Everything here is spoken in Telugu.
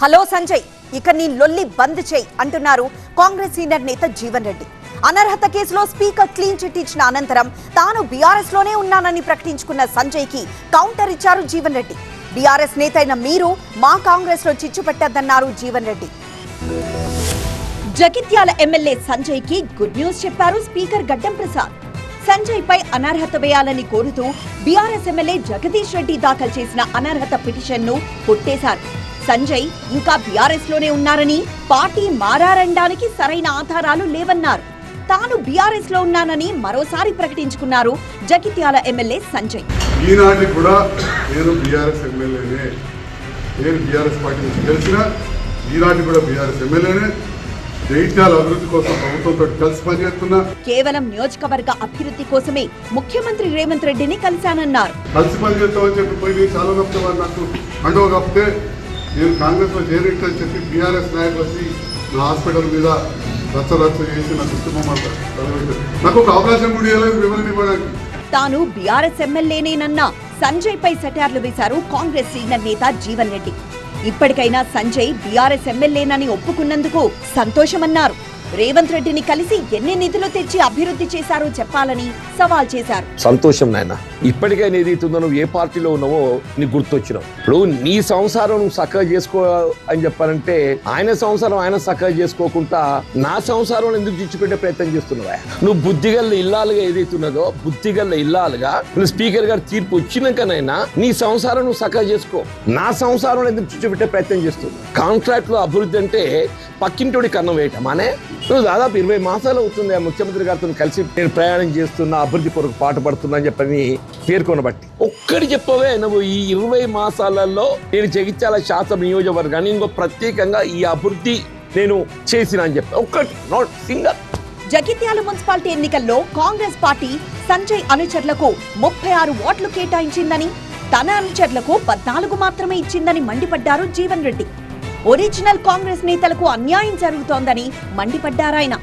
హలో సంజయ్, ఇక నీ లొల్లి బంద్ చేయి అంటున్నారు కాంగ్రెస్ సీనియర్ నేత జీవన్ రెడ్డి. అనర్హత కేసులో స్పీకర్ క్లీన్ చిట్ ఇచ్చిన అనంతరం తాను బీఆర్ఎస్ లోనే ఉన్నానని ప్రకటించుకున్న సంజయ్ కి కౌంటర్ ఇచ్చారు జీవన్ రెడ్డి. బీఆర్ఎస్ నేత అయిన మీరు మా కాంగ్రెస్ లో చిచ్చు పెట్టద్దన్నారు జీవన్ రెడ్డి. జగిత్యాల ఎమ్మెల్యే సంజయ్ కి గుడ్ న్యూస్ చెప్పారు స్పీకర్ గడ్డం ప్రసాద్. సంజయ్ పై అనర్హత వేయాలని కోరుతూ బీఆర్ఎస్ ఎమ్మెల్యే జగదీష్ రెడ్డి దాఖలు చేసిన అనర్హత పిటిషన్ ను కొట్టేశారు. సంజయ్ ఇంకా బీఆర్ఎస్ లోనే ఉన్నారని, పార్టీ మారారనడానికి సరైన ఆధారాలు లేవన్నారు. తాను బీఆర్ఎస్ లో ఉన్నానని మరోసారి ప్రకటించుకున్నారు జగిత్యాల ఎమ్మెల్యే సంజయ్. ఈనాటి కూడా నేను బీఆర్ఎస్ ఎమ్మెల్యేనే, నేను బీఆర్ఎస్ పార్టీ నుంచి గెలిచిన, ఈనాటి కూడా బీఆర్ఎస్ ఎమ్మెల్యేనే. జగిత్యాల అభివృద్ధి కోసం ప్రభుత్వంతో కలిసి పనిచేస్తున్నా. కేవలం నియోజకవర్గ అభివృద్ధి కోసమే ముఖ్యమంత్రి రేవంత్ రెడ్డిని కలిశానన్నారు. కలిసి పనిచేస్తామని చెప్పి పోయి చాలా నష్టం నాకు అండవ కప్పితే నేను కాంగ్రెస్ లో చేరేటని చెప్పి బీఆర్ఎస్ నాయకులు వచ్చి నా హాస్పిటల్ మీద రచ్చరచ్చ చేసి నా కుటుంబం నాకు ఒక అవకాశం కూడా ఇవ్వలేదు వివరణ ఇవ్వడానికి. తాను బీఆర్ఎస్ ఎమ్మెల్యేనేనన్న సంజయ్ పై సెటార్లు వేశారు కాంగ్రెస్ సీనియర్ నేత జీవన్ రెడ్డి. ఇప్పటికైనా సంజయ్ బీఆర్ఎస్ ఎమ్మెల్యేనని ఒప్పుకున్నందుకు సంతోషమన్నారు. రేవంత్ రెడ్డిని కలిసి ఎన్ని నిధులు తెచ్చి అభివృద్ధి చేశారో చెప్పాలని సవాల్ చేశారు. సంతోషం నాయన, ఇప్పటికైనా ఏదైతుందో నువ్వు ఏ పార్టీలో ఉన్నావో నీకు గుర్తొచ్చినావు. ఇప్పుడు నీ సంసారం నువ్వు చక్కగా చేసుకో అని చెప్పానంటే ఆయన సంసారం ఆయన చక్కగా చేసుకోకుండా నా సంసారం ఎందుకు చిచ్చిపెట్టే ప్రయత్నం చేస్తున్నావా? నువ్వు బుద్ధిగల్ల ఇల్లాలుగా ఏదైతున్నదో బుద్ధిగల్ల ఇల్లాలుగా నువ్వు స్పీకర్ గారు తీర్పు వచ్చినాకనైనా నీ సంసారం నువ్వు చక్కగా చేసుకో. నా సంసారం ఎందుకు చిచ్చిపెట్టే ప్రయత్నం చేస్తున్నావు? కాంట్రాక్ట్ లో అభివృద్ధి అంటే పక్కింటోడి కన్నం వేయటమానే. నువ్వు దాదాపు 20 మాసాలు అవుతుంది ఆ ముఖ్యమంత్రి గారితో కలిసి నేను ప్రయాణం చేస్తున్నా, అభివృద్ధి కొరకు పాటు పడుతున్నా అని చెప్పని పేర్కొనబట్టి ఒక్కడి చెప్పవే నువ్వు ఈ 20 మాసాలలో నేను జగిత్యాల శాసన నియోజకవర్గాన్ని ఇంకో ప్రత్యేకంగా ఈ అభివృద్ధి నేను చేసిన అని చెప్పి ఒక్కటి నాట్ సింగల్. జగిత్యాల మున్సిపాలిటీ ఎన్నికల్లో కాంగ్రెస్ పార్టీ సంజయ్ అనుచరులకు 36 ఓట్లు కేటాయించిందని, తన అనుచరులకు 14 మాత్రమే ఇచ్చిందని మండిపడ్డారు జీవన్ రెడ్డి. ఒరిజినల్ కాంగ్రెస్ నేతలకు అన్యాయం జరుగుతోందని మండిపడ్డారాయన.